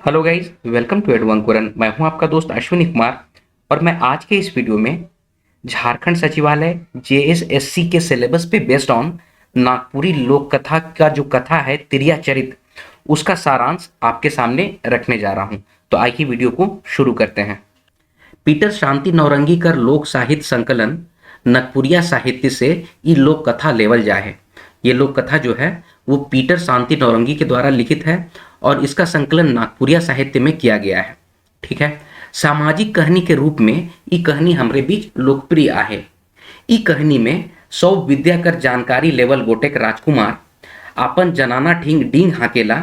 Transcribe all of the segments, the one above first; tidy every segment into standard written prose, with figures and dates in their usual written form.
Hello guys, welcome to एडवंकुरन। मैं हूं आपका दोस्त अश्विनी कुमार और मैं आज के इस वीडियो में झारखंड सचिवालय जेएसएससी के सिलेबस पे बेस्ड ऑन नागपुरी लोक कथा का जो कथा है तिरिया चरित, उसका सारांश आपके सामने रखने जा रहा हूं। तो आइए वीडियो को शुरू करते हैं। पीटर शांति नौरंगीकर लोक साहित्य संकलन नगपुरिया साहित्य से ये लोक कथा लेवल जा है। ये लोक कथा जो है वो पीटर शांति नौरंगी के द्वारा लिखित है और इसका संकलन नागपुरिया साहित्य में किया गया है। ठीक है। सामाजिक कहानी के रूप में ये कहानी हमारे बीच लोकप्रिय आहे। ई कहानी में सौ विद्या कर जानकारी लेवल गोटेक राजकुमार आपन जनाना ठींग डींग हाकेला,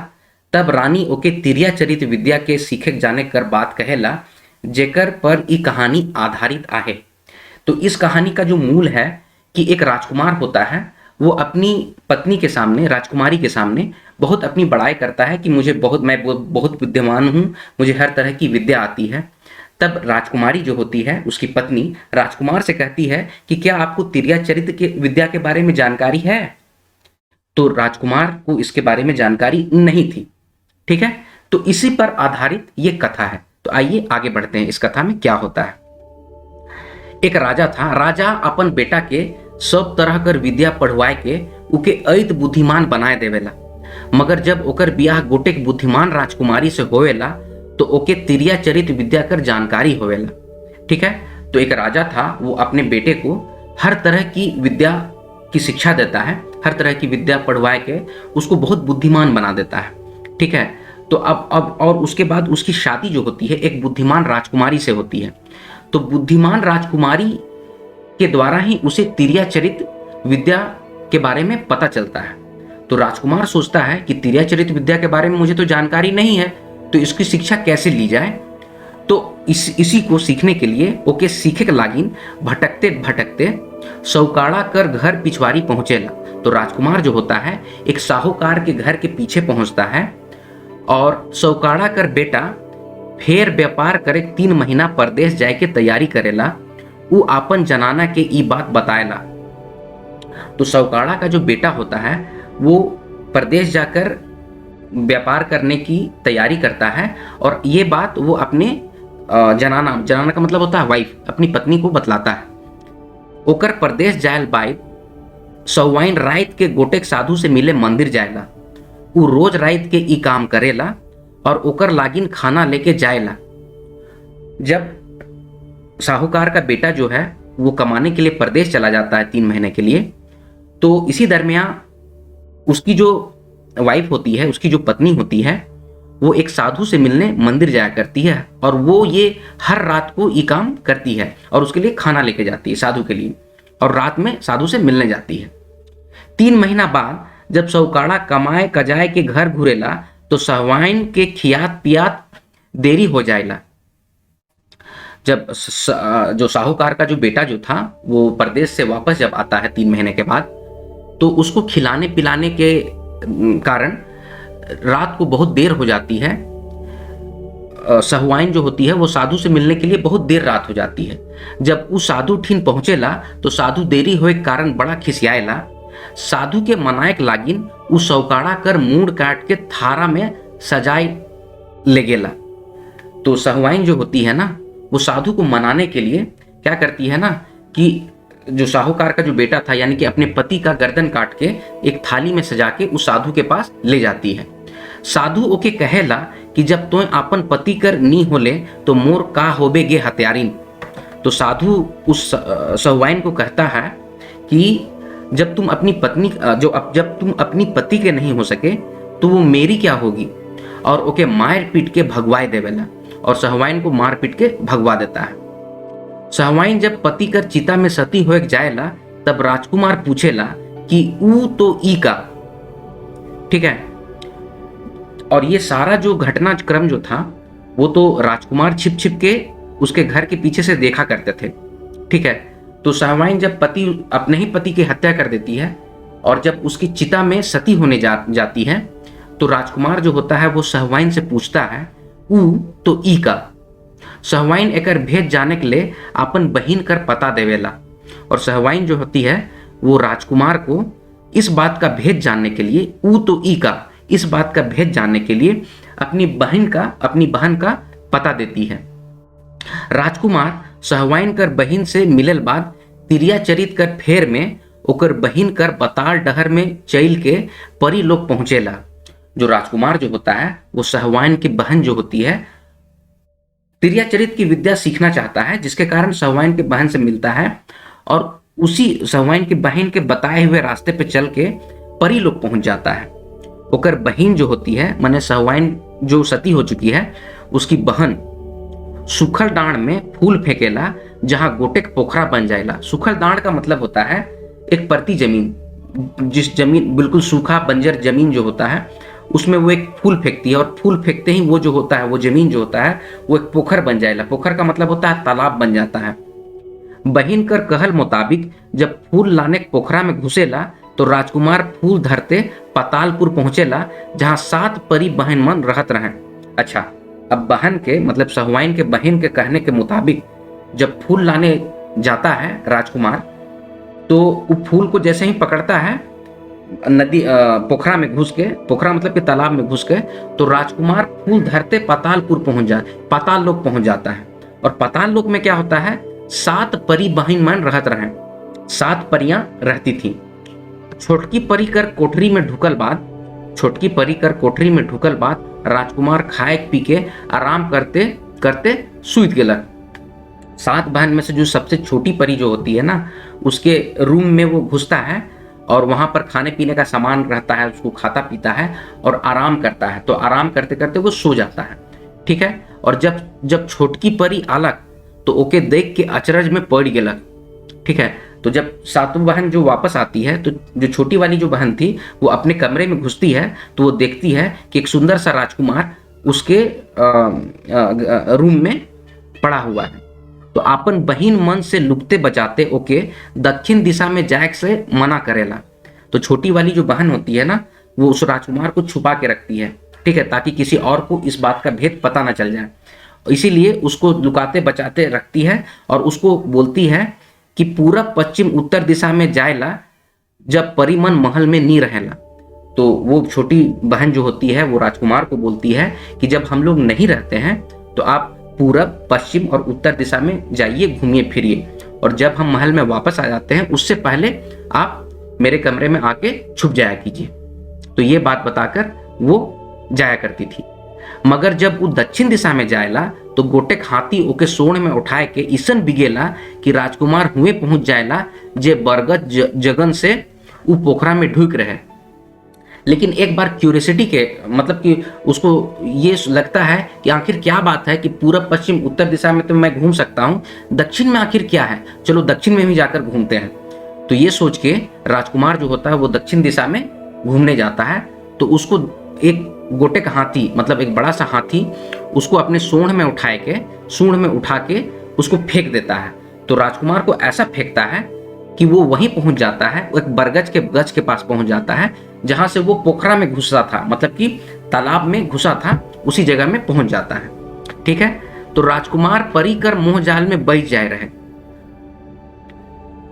तब रानी ओके तिरिया चरित विद्या के सीखे जाने कर बात कहेला, जेकर पर ई कहानी आधारित आहे। तो इस कहानी का जो मूल है कि एक राजकुमार होता है, वो अपनी पत्नी के सामने, राजकुमारी के सामने बहुत अपनी बड़ाई करता है कि मैं बहुत बुद्धिमान हूँ, मुझे हर तरह की विद्या आती है। तब राजकुमारी जो होती है, उसकी पत्नी राजकुमार से कहती है कि क्या आपको तिरिया चरित्र के विद्या के बारे में जानकारी है? तो राजकुमार को इसके बारे में जानकारी नहीं थी। ठीक है। तो इसी पर आधारित ये कथा है। तो आइए आगे बढ़ते हैं, इस कथा में क्या होता है। एक राजा था। राजा अपन बेटा के सब तरह कर विद्या पढ़वाए के उके अइत बुद्धिमान बनाए देवेला, मगर जब ओकर बियाह गोटेक बुद्धिमान राजकुमारी से होवेला तो ओके तिरिया चरित विद्या कर जानकारी होवेला। ठीक है। तो एक राजा था, वो अपने बेटे को हर तरह की विद्या की शिक्षा देता है, हर तरह की विद्या पढ़वाए के उसको बहुत बुद्धिमान बना देता है। ठीक है। तो अब और उसके बाद उसकी शादी जो होती है एक बुद्धिमान राजकुमारी से होती है। तो बुद्धिमान राजकुमारी के द्वारा ही उसे तिरिया चरित विद्या के बारे में पता चलता है। तो राजकुमार सोचता है कि तिरिया चरित विद्या के बारे में मुझे तो जानकारी नहीं है, तो इसकी शिक्षा कैसे ली जाए। तो इसी को सीखने के लिए ओके सीखे के लागिन भटकते भटकते सौकाड़ा कर घर पिछवाड़ी पहुंचेला। तो राजकुमार जो होता है एक साहूकार के घर के पीछे पहुंचता है और सौकाड़ा कर बेटा फेर व्यापार करे 3 महीना परदेश जाए के तैयारी करेला, वो आपन जनाना के ई बात बताएला। तो सौकाड़ा का जो बेटा होता है वो परदेश जाकर व्यापार करने की तैयारी करता है और ये बात वो अपने जनाना का मतलब होता है वाइफ, अपनी पत्नी को बतलाता है। ओकर परदेश जायल बाई सौवाइन रात के गोटेक साधु से मिले मंदिर जाएला। वो रोज रात के ई काम करेला और ओकर लागिन खाना लेके जाएला। जब साहूकार का बेटा जो है वो कमाने के लिए परदेश चला जाता है 3 महीने के लिए, तो इसी दरमियान उसकी जो वाइफ होती है, उसकी जो पत्नी होती है, वो एक साधु से मिलने मंदिर जाया करती है और वो ये हर रात को ये काम करती है और उसके लिए खाना लेके जाती है साधु के लिए, और रात में साधु से मिलने जाती है। 3 महीना बाद जब सौकाड़ा कमाए कजाए के घर घुरेला तो सहवाइन के खियात पियात देरी हो जाएला। जब जो साहूकार का जो बेटा जो था वो परदेश से वापस जब आता है 3 महीने के बाद, तो उसको खिलाने पिलाने के कारण रात को बहुत देर हो जाती है। सहुआइन जो होती है वो साधु से मिलने के लिए बहुत देर रात हो जाती है। जब उस साधु ठीन पहुंचेला तो साधु देरी होए के कारण बड़ा खिसियाएला। साधु के मनाए के लागिन उस सौकाड़ा कर मूड काट के थारा में सजाए ले गेला। तो सहुआइन जो होती है ना, वो साधु को मनाने के लिए क्या करती है ना कि जो साहूकार का जो बेटा था यानी कि अपने पति का गर्दन काट के एक थाली में सजा के उस साधु के पास ले जाती है। साधु ओके कहेला कि जब तुम अपन पति कर नी होले तो मोर का होबे गे हत्यारिन। तो साधु उस सहुआइन को कहता है कि जब तुम अपनी पति के नहीं हो सके तो वो मेरी क्या होगी, और ओके मार पीट के भगवाए देवेला और सहुआइन को मार पीट के भगवा देता है। सहुआइन जब पति कर चिता में सती होए जाएला तब राजकुमार पूछेला कि ऊ तो ई का। ठीक है। और ये सारा जो घटनाक्रम जो था वो तो राजकुमार छिप छिप के उसके घर के पीछे से देखा करते थे। ठीक है। तो सहुआइन जब अपने ही पति की हत्या कर देती है और जब उसकी चिता में सती होने जाती है तो राजकुमार जो होता है वो सहुआइन से पूछता है ऊ तो ई का। सहुआइन एकर भेद जाने के लिए अपन बहिन कर पता देवेला और सहुआइन जो होती है वो राजकुमार को इस बात का भेद जानने के लिए ऊ तो ई का इस बात का भेद जानने के लिए अपनी बहन का पता देती है। राजकुमार सहवाइन कर बहिन से मिलल बाद तिरिया चरित कर फेर में ओकर बहिन कर बताल डहर में चल के परी लोग पहुंचेला। जो राजकुमार जो होता है वो सहवाइन की बहन जो होती है तिरिया चरित की विद्या सीखना चाहता है, जिसके कारण सहवाइन की बहन से मिलता है और उसी सहवाइन की बहन के बताए हुए रास्ते पे चल के परी लोग पहुंच जाता है। ओकर बहन जो होती है माने सहवाइन जो सती हो चुकी है उसकी बहन सूखल डांड में फूल फेंकेला जहां गोटेक पोखरा बन जाएला। सूखल डांड का मतलब होता है एक परती जमीन, जिस जमीन बिल्कुल सूखा बंजर जमीन जो होता है उसमें वो एक फूल फेंकती है और फूल फेंकते ही वो जो होता है वो जमीन जो होता है वो एक पोखर बन जाएगा। पोखर का मतलब होता है तालाब बन जाता है। बहिन कर कहल मुताबिक जब फूल लाने पोखरा में घुसेला तो राजकुमार फूल धरते पातालपुर पहुंचेला जहां 7 परी बहन मन रहत रहे। अच्छा, अब बहन के मतलब सहवाइन के बहन के कहने के मुताबिक जब फूल लाने जाता है राजकुमार तो वो फूल को जैसे ही पकड़ता है नदी पोखरा में घुस के, पोखरा मतलब कि तालाब में घुस के, तो राजकुमार फूल धरते पाताल लोक पहुंच जाता है। और पाताल लोक में क्या होता है 7 परी बहन मन रहत रहे, 7 परियां रहती थी। छोटकी परी कर कोठरी में ढुकल बाद राजकुमार खाए पी के आराम करते करते सूत गेलक। 7 बहन में से जो सबसे छोटी परी जो होती है ना उसके रूम में वो घुसता है और वहां पर खाने पीने का सामान रहता है, उसको खाता पीता है और आराम करता है। तो आराम करते करते वो सो जाता है, ठीक है। और जब छोटकी परी आलक तो ओके देख के अचरज में पड़ गेलक, ठीक है। तो जब 7 बहन जो वापस आती है तो जो छोटी वाली जो बहन थी वो अपने कमरे में घुसती है तो वो देखती है कि एक सुंदर सा राजकुमार उसके रूम में पड़ा हुआ है। तो अपन बहिन मन से लुकते बचाते ओके दक्षिण दिशा में जाए से मना करेला। तो छोटी वाली जो बहन होती है ना वो उस राजकुमार को छुपा के रखती है, ठीक है, ताकि किसी और को इस बात का भेद पता ना चल जाए। इसीलिए उसको लुकाते बचाते रखती है और उसको बोलती है कि पूरब पश्चिम उत्तर दिशा में जाएला जब परिमन महल में नहीं रहेला। तो वो छोटी बहन जो होती है वो राजकुमार को बोलती है कि जब हम लोग नहीं रहते हैं तो आप पूरब पश्चिम और उत्तर दिशा में जाइए, घूमिए फिरिए, और जब हम महल में वापस आ जाते हैं उससे पहले आप मेरे कमरे में आके छुप जाया कीजिए। तो ये बात बताकर वो जाया करती थी। मगर जब वो दक्षिण दिशा में जाएला तो गोटेक हाथी ओके सोण में उठाए के ईसन बिगेला कि राजकुमार हुए पहुंच जाएला जे बरगद जगन से वो पोखरा में ढुक रहे। लेकिन एक बार क्यूरियोसिटी के मतलब कि उसको ये लगता है कि आखिर क्या बात है कि पूरब पश्चिम उत्तर दिशा में तो मैं घूम सकता हूँ, दक्षिण में आखिर क्या है, चलो दक्षिण में भी जाकर घूमते हैं। तो ये सोच के राजकुमार जो होता है वो दक्षिण दिशा में घूमने जाता है। तो उसको एक गोटेक हाथी मतलब एक बड़ा सा हाथी उसको अपने सूंड में उठा के उसको फेंक देता है। तो राजकुमार को ऐसा फेंकता है कि वो वहीं पहुंच जाता है, वो एक बरगद के गज के पास पहुंच जाता है जहां से वो पोखरा में घुसा था, मतलब कि तालाब में घुसा था, उसी जगह में पहुंच जाता है, ठीक है। तो राजकुमार परी कर मोह जाल में बैठ जाए रहे,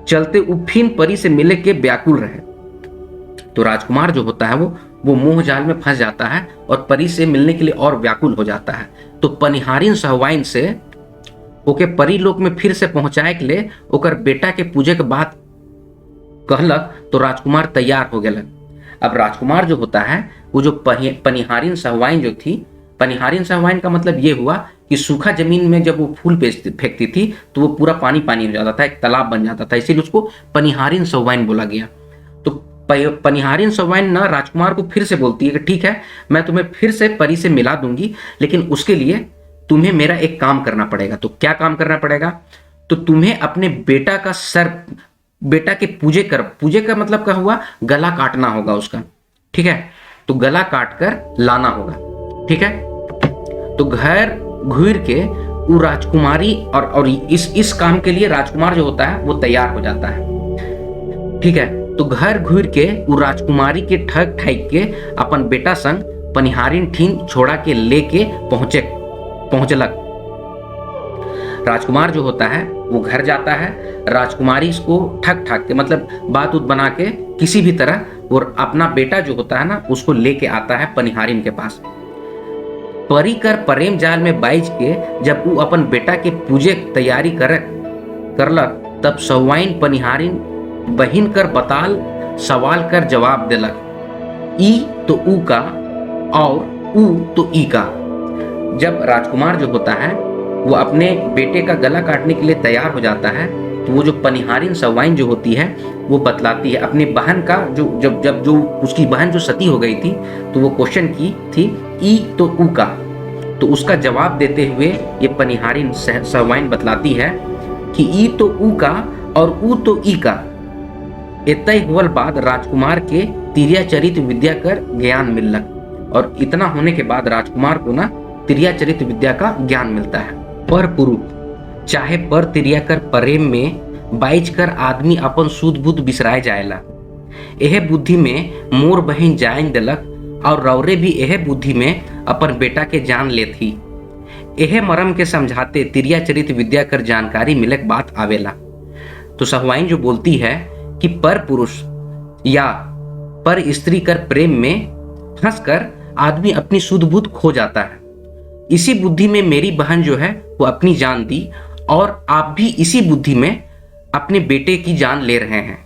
चलते उफिन परी से मिले के व्याकुल रहे। तो राजकुमार जो होता है वो मोह जाल में फंस जाता है और परी से मिलने के लिए और व्याकुल हो जाता है। तो पनिहारिन सहवाइन से ओके परी लोक में फिर से पहुंचाए के लिए ओकर बेटा के पूजे के बाद कहलक तो राजकुमार तैयार हो गए। अब राजकुमार जो होता है वो जो पनिहारिन सहवाइन जो थी, पनिहारिन सहवाइन का मतलब ये हुआ कि सूखा जमीन में जब वो फूल फेंकती थी तो वो पूरा पानी पानी हो जाता था, एक तालाब बन जाता था, इसीलिए उसको पनिहारिन सहवाइन बोला गया। तो पनिहारिन सहवाइन ना राजकुमार को फिर से बोलती है कि ठीक है मैं तुम्हें फिर से परी से मिला दूंगी, लेकिन उसके लिए तुम्हें मेरा एक काम करना पड़ेगा। तो क्या काम करना पड़ेगा? तो तुम्हें अपने बेटा का सर, बेटा के पूजे का मतलब क्या हुआ, गला काटना होगा उसका, ठीक है। तो गला काट कर लाना होगा, ठीक है। तो घर घूर के वो राजकुमारी और इस काम के लिए राजकुमार जो होता है वो तैयार हो जाता है, ठीक है। तो घर घूर के वो राजकुमारी के ठग ठाक के अपन बेटा संग पनिहारिन ठीन छोड़ा के लेके पहुंचलक। राजकुमार जो होता है वो घर जाता है, राजकुमारी इसको ठग ठाक के मतलब बात उत बना के किसी भी तरह और अपना बेटा जो होता है ना उसको लेके आता है पनिहारिन के पास। परी कर प्रेम जाल में बाइज के जब ऊ अपन बेटा के पूजे के तैयारी करलक तब सौवाइन पनिहारिन बहिन कर बताल सवाल कर जवाब दिलक, ई तो ऊ का और ऊ तो ई का। जब राजकुमार जो होता है वो अपने बेटे का गला काटने के लिए तैयार हो जाता है तो वो जो पनिहारिन सवाइन जो होती है वो बतलाती है अपनी बहन का, जो उसकी बहन जो सती हो गई थी तो वो क्वेश्चन की थी ई तो ऊ का, तो उसका जवाब देते हुए ये पनिहारिन सवाइन बतलाती है कि ई तो ऊ का और ऊ तो ई का। इतने हुअल बाद राजकुमार के तिरिया चरित विद्या कर ज्ञान मिलक, और इतना होने के बाद राजकुमार को ना तिरिया चरित विद्या का ज्ञान मिलता है। पर पुरुष चाहे पर तिरिया कर प्रेम में बाइज कर आदमी अपन सूद बुद्ध बिसराए जाएला, यह बुद्धि में मोर बहन जान दिलक और रौरे भी यह बुद्धि में अपन बेटा के जान ले थी। यह मरम के समझाते तिरिया चरित विद्या कर जानकारी मिलक बात आवेला। तो सहुआइन जो बोलती है कि पर पुरुष या पर स्त्री कर प्रेम में फंस कर आदमी अपनी सुध बुद्ध खो जाता है। इसी बुद्धि में मेरी बहन जो है वो अपनी जान दी और आप भी इसी बुद्धि में अपने बेटे की जान ले रहे हैं।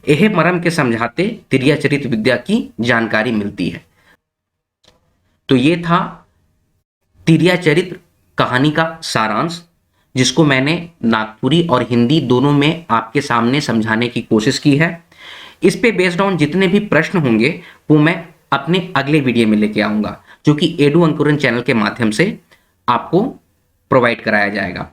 यह मरम के समझाते तिरिया चरित विद्या की जानकारी मिलती है। तो ये था तिरिया चरित्र कहानी का सारांश, जिसको मैंने नागपुरी और हिंदी दोनों में आपके सामने समझाने की कोशिश की है। इस पे बेस्ड ऑन जितने भी प्रश्न होंगे वो मैं अपने अगले वीडियो में लेके आऊंगा, जो कि एडू अंकुरन चैनल के माध्यम से आपको प्रोवाइड कराया जाएगा।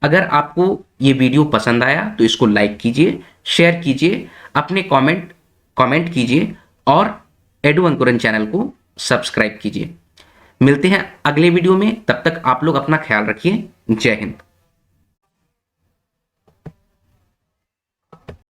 अगर आपको ये वीडियो पसंद आया तो इसको लाइक कीजिए, शेयर कीजिए, अपने कमेंट कीजिए और एडू अंकुरन चैनल को सब्सक्राइब कीजिए। मिलते हैं अगले वीडियो में, तब तक आप लोग अपना ख्याल रखिए। जय हिंद।